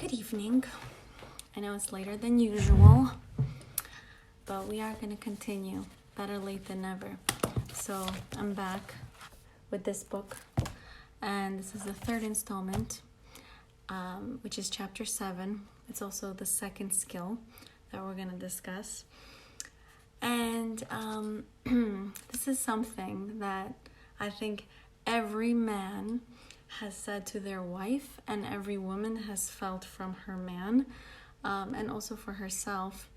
Good evening. I know it's later than usual, but we are going to continue. Better late than never. So I'm back with this book, and this is the third installment, which is chapter 7. It's also the second skill that we're going to discuss. And this is something that I think every man has said to their wife, and every woman has felt from her man, and also for herself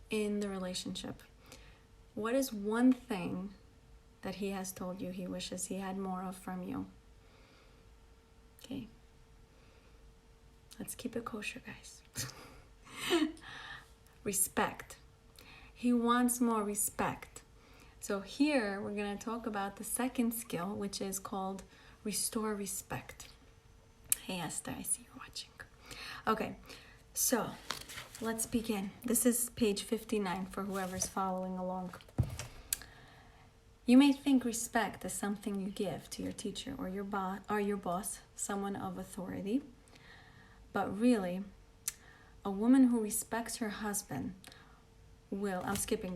in the relationship. What is one thing that he has told you he wishes he had more of from you? Okay. Let's keep it kosher, guys. Respect. He wants more respect. So here we're going to talk about the second skill, which is called restore respect. Hey Esther, I see you're watching. Okay, so let's begin. This is page 59 for whoever's following along. You may think respect is something you give to your teacher or your boss, someone of authority. But really, a woman who respects her husband I'm skipping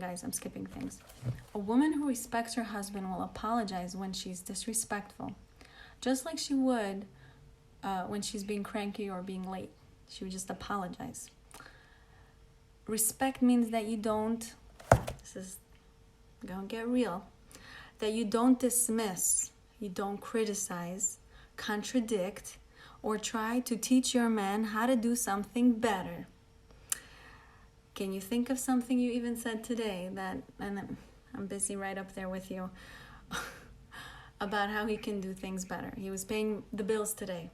things. A woman who respects her husband will apologize when she's disrespectful. Just like she would when she's being cranky or being late. She would just apologize. Respect means that you don't, this is gonna get real, that you don't dismiss, you don't criticize, contradict, or try to teach your man how to do something better. Can you think of something you even said today that, and I'm busy right up there with you, about how he can do things better? He was paying the bills today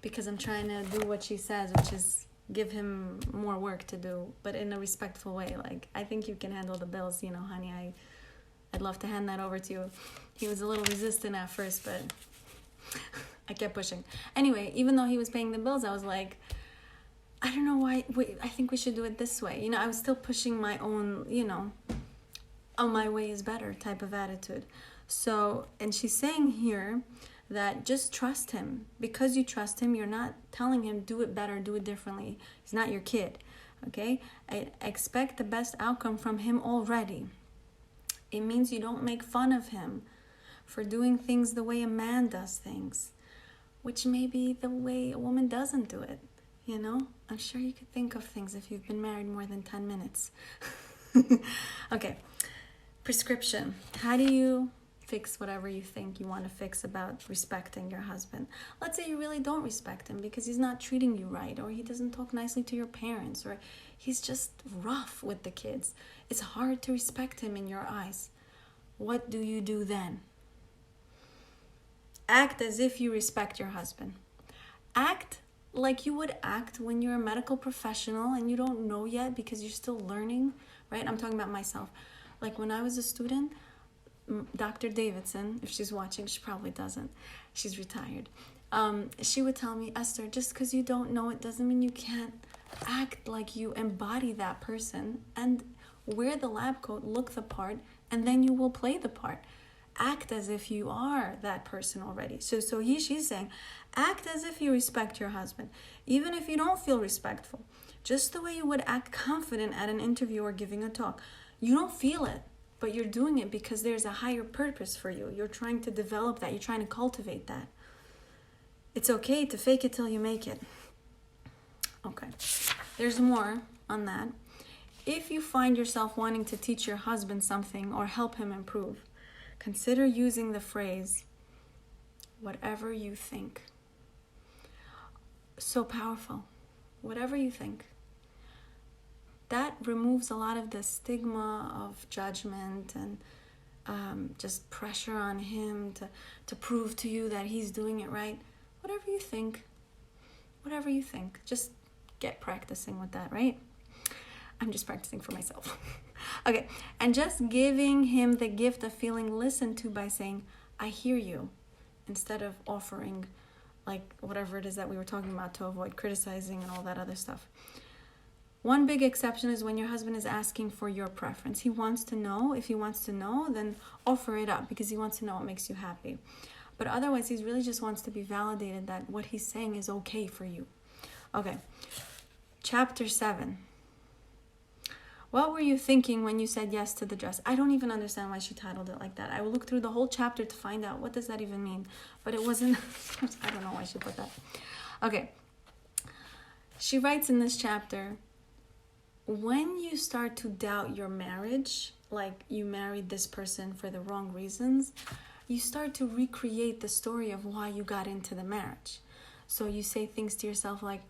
because I'm trying to do what she says, which is give him more work to do, but in a respectful way. Like, I think you can handle the bills, honey. I'd love to hand that over to you. He was a little resistant at first, but I kept pushing. Anyway, even though he was paying the bills, I was like, I don't know why, I think we should do it this way. I was still pushing my own, oh, my way is better type of attitude. So, and she's saying here that just trust him. Because you trust him, you're not telling him do it better, do it differently. He's not your kid, okay? I expect the best outcome from him already. It means you don't make fun of him for doing things the way a man does things, which may be the way a woman doesn't do it. I'm sure you could think of things if you've been married more than 10 minutes. Okay. Prescription. How do you fix whatever you think you want to fix about respecting your husband? Let's say you really don't respect him because he's not treating you right, or he doesn't talk nicely to your parents, or he's just rough with the kids. It's hard to respect him in your eyes. What do you do then? Act as if you respect your husband. Act like you would act when you're a medical professional and you don't know yet because you're still learning, right? I'm talking about myself. Like when I was a student, Dr. Davidson, if she's watching, she probably doesn't. She's retired. She would tell me, Esther, just because you don't know it doesn't mean you can't act like you embody that person and wear the lab coat, look the part, and then you will play the part. Act as if you are that person already. So she's saying, act as if you respect your husband, even if you don't feel respectful. Just the way you would act confident at an interview or giving a talk. You don't feel it, but you're doing it because there's a higher purpose for you. You're trying to develop that. You're trying to cultivate that. It's okay to fake it till you make it. Okay. There's more on that. If you find yourself wanting to teach your husband something or help him improve, consider using the phrase, whatever you think. So powerful. Whatever you think. That removes a lot of the stigma of judgment and just pressure on him to prove to you that he's doing it right. Whatever you think. Whatever you think. Just get practicing with that, right? I'm just practicing for myself. Okay, and just giving him the gift of feeling listened to by saying, I hear you, instead of offering like whatever it is that we were talking about to avoid criticizing and all that other stuff. One big exception is when your husband is asking for your preference. He wants to know. If he wants to know, then offer it up because he wants to know what makes you happy. But otherwise, he really just wants to be validated that what he's saying is okay for you. Okay. Chapter 7. What were you thinking when you said yes to the dress? I don't even understand why she titled it like that. I will look through the whole chapter to find out what does that even mean. But it wasn't, I don't know why she put that. Okay. She writes in this chapter, when you start to doubt your marriage, like you married this person for the wrong reasons, you start to recreate the story of why you got into the marriage. So you say things to yourself like,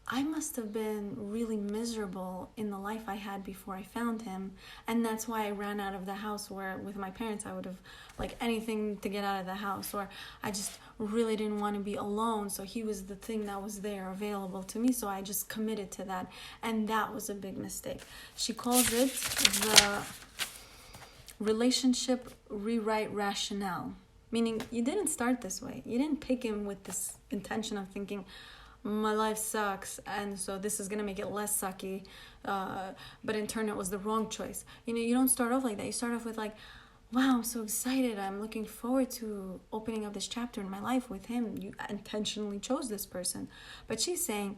I must have been really miserable in the life I had before I found him, and that's why I ran out of the house, where with my parents I would have like anything to get out of the house, or I just really didn't want to be alone, so he was the thing that was there available to me, so I just committed to that, and that was a big mistake. She calls it the relationship rewrite rationale, meaning you didn't start this way. You didn't pick him with this intention of thinking, my life sucks, and so this is going to make it less sucky, but in turn it was the wrong choice. You know, you don't start off like that. You start off with like, wow, I'm so excited, I'm looking forward to opening up this chapter in my life with him. You intentionally chose this person. But she's saying,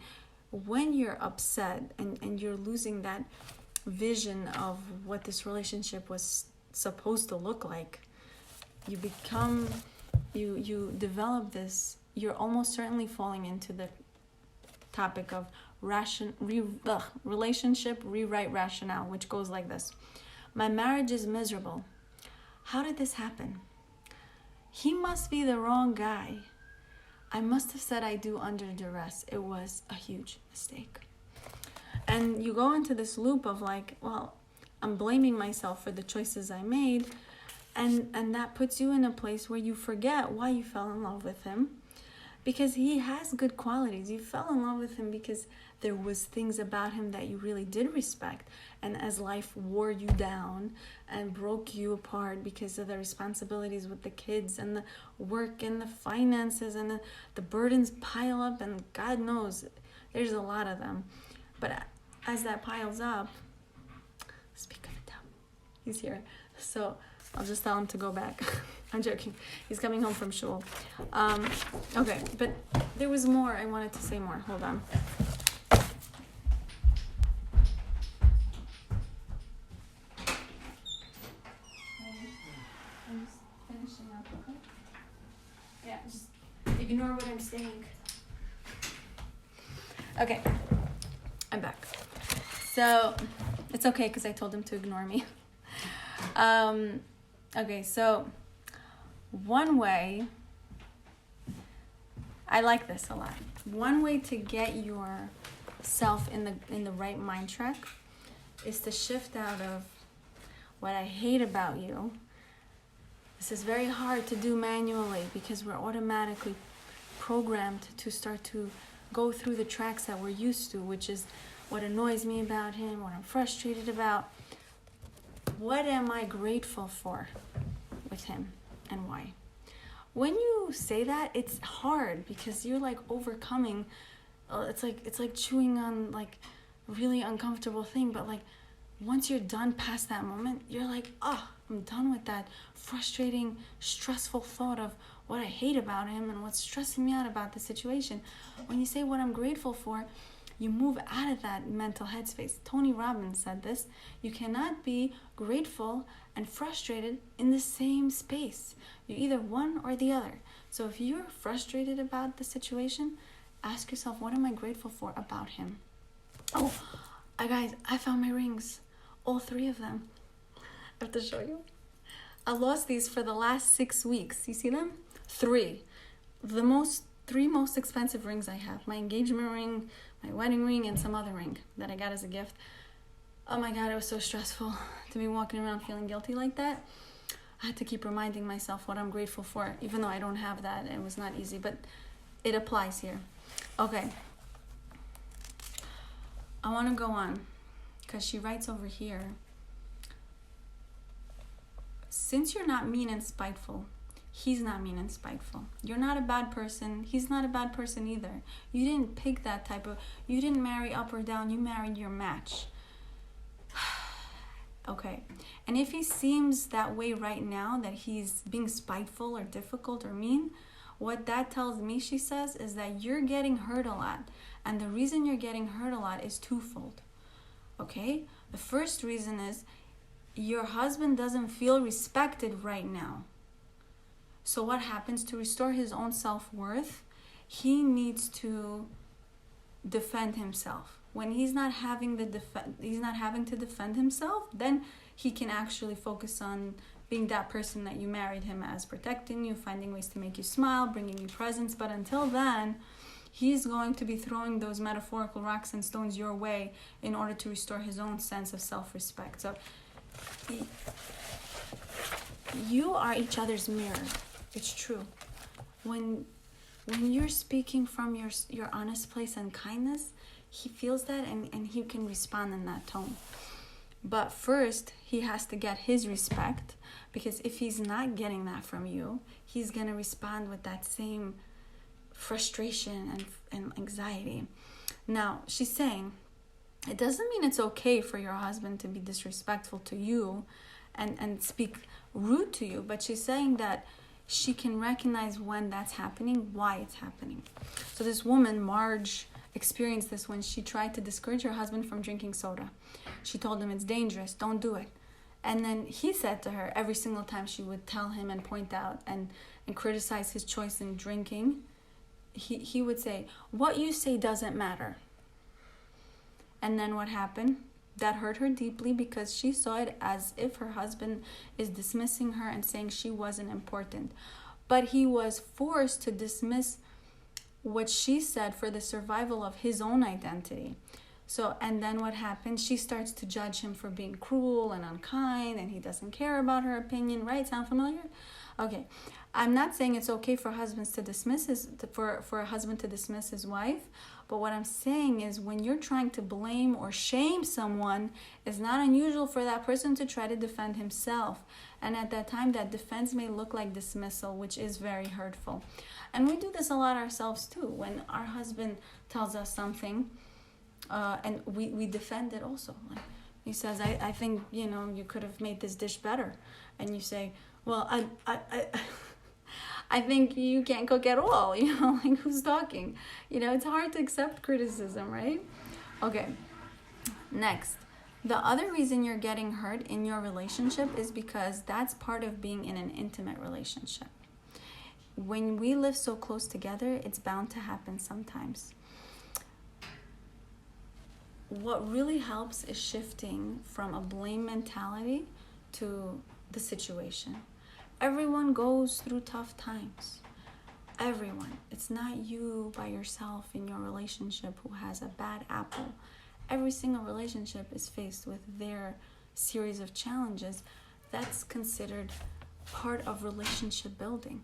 when you're upset and you're losing that vision of what this relationship was supposed to look like, you develop this, you're almost certainly falling into the topic of relationship rewrite rationale, which goes like this. My marriage is miserable. How did this happen? He must be the wrong guy. I must have said I do under duress. It was a huge mistake. And you go into this loop of like, well, I'm blaming myself for the choices I made, and that puts you in a place where you forget why you fell in love with him. Because he has good qualities. You fell in love with him because there was things about him that you really did respect. And as life wore you down and broke you apart because of the responsibilities with the kids and the work and the finances and the burdens pile up, and God knows there's a lot of them. But as that piles up, speak of it down. He's here. So I'll just tell him to go back. I'm joking. He's coming home from shul. Okay, but there was more. I wanted to say more. Hold on. I'm just finishing up, okay? Yeah, just ignore what I'm saying. Okay, I'm back. So, it's okay because I told him to ignore me. Okay, so one way, I like this a lot. One way to get yourself in the right mind track is to shift out of what I hate about you. This is very hard to do manually because we're automatically programmed to start to go through the tracks that we're used to, which is what annoys me about him, what I'm frustrated about. What am I grateful for with him and why? When you say that, it's hard because you're like overcoming. It's like chewing on like really uncomfortable thing. But like once you're done past that moment, you're like, oh, I'm done with that frustrating, stressful thought of what I hate about him and what's stressing me out about the situation. When you say what I'm grateful for, you move out of that mental headspace. Tony Robbins said this. You cannot be grateful and frustrated in the same space. You're either one or the other. So if you're frustrated about the situation, ask yourself, what am I grateful for about him? Oh, guys, I found my rings. All 3 of them. I have to show you. I lost these for the last 6 weeks. You see them? 3. The 3 most expensive rings I have. My engagement ring, my wedding ring, and some other ring that I got as a gift. Oh my God, it was so stressful to be walking around feeling guilty like that. I had to keep reminding myself what I'm grateful for, even though I don't have that. It was not easy, but it applies here. Okay. I want to go on because she writes over here, since you're not mean and spiteful, he's not mean and spiteful. You're not a bad person. He's not a bad person either. You didn't pick that type of, you didn't marry up or down. You married your match. Okay. And if he seems that way right now, that he's being spiteful or difficult or mean, what that tells me, she says, is that you're getting hurt a lot. And the reason you're getting hurt a lot is twofold. Okay? The first reason is your husband doesn't feel respected right now. So what happens? To restore his own self-worth, he needs to defend himself. When he's not having to defend himself, then he can actually focus on being that person that you married him as, protecting you, finding ways to make you smile, bringing you presents. But until then, he's going to be throwing those metaphorical rocks and stones your way in order to restore his own sense of self-respect. So you are each other's mirror. It's true. When you're speaking from your honest place and kindness, he feels that and he can respond in that tone. But first, he has to get his respect, because if he's not getting that from you, he's going to respond with that same frustration and anxiety. Now, she's saying, it doesn't mean it's okay for your husband to be disrespectful to you and speak rude to you, but she's saying that she can recognize when that's happening, why it's happening. So this woman, Marge, experienced this when she tried to discourage her husband from drinking soda. She told him it's dangerous, don't do it. And then he said to her, every single time she would tell him and point out and criticize his choice in drinking, he would say, what you say doesn't matter. And then what happened? That hurt her deeply, because she saw it as if her husband is dismissing her and saying she wasn't important. But he was forced to dismiss what she said for the survival of his own identity. So, and then what happens? She starts to judge him for being cruel and unkind, and he doesn't care about her opinion, right? Sound familiar? Okay. I'm not saying it's okay for husbands to dismiss for a husband to dismiss his wife, but what I'm saying is when you're trying to blame or shame someone, it's not unusual for that person to try to defend himself. And at that time, that defense may look like dismissal, which is very hurtful. And we do this a lot ourselves too. When our husband tells us something, and we defend it also. Like he says, I think, you could have made this dish better. And you say, well, I think you can't cook at all, like who's talking? It's hard to accept criticism, right? Okay, next. The other reason you're getting hurt in your relationship is because that's part of being in an intimate relationship. When we live so close together, it's bound to happen sometimes. What really helps is shifting from a blame mentality to the situation. Everyone goes through tough times. Everyone. It's not you by yourself in your relationship who has a bad apple. Every single relationship is faced with their series of challenges. That's considered part of relationship building.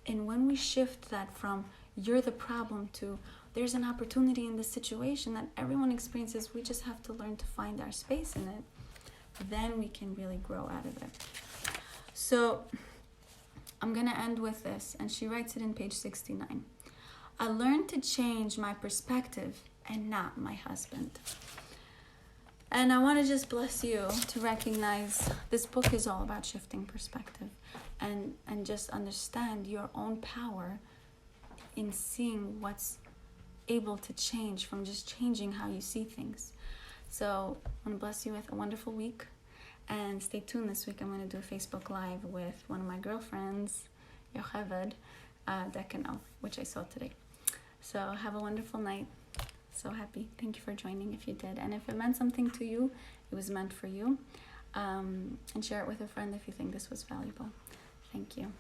And when we shift that from you're the problem to there's an opportunity in this situation that everyone experiences, we just have to learn to find our space in it, then we can really grow out of it. So I'm going to end with this, and she writes it in page 69. I learned to change my perspective and not my husband. And I want to just bless you to recognize this book is all about shifting perspective and just understand your own power in seeing what's able to change from just changing how you see things. So I want to bless you with a wonderful week. And stay tuned this week. I'm going to do a Facebook Live with one of my girlfriends, Yocheved Dekanov, which I saw today. So have a wonderful night. So happy. Thank you for joining if you did. And if it meant something to you, it was meant for you. And share it with a friend if you think this was valuable. Thank you.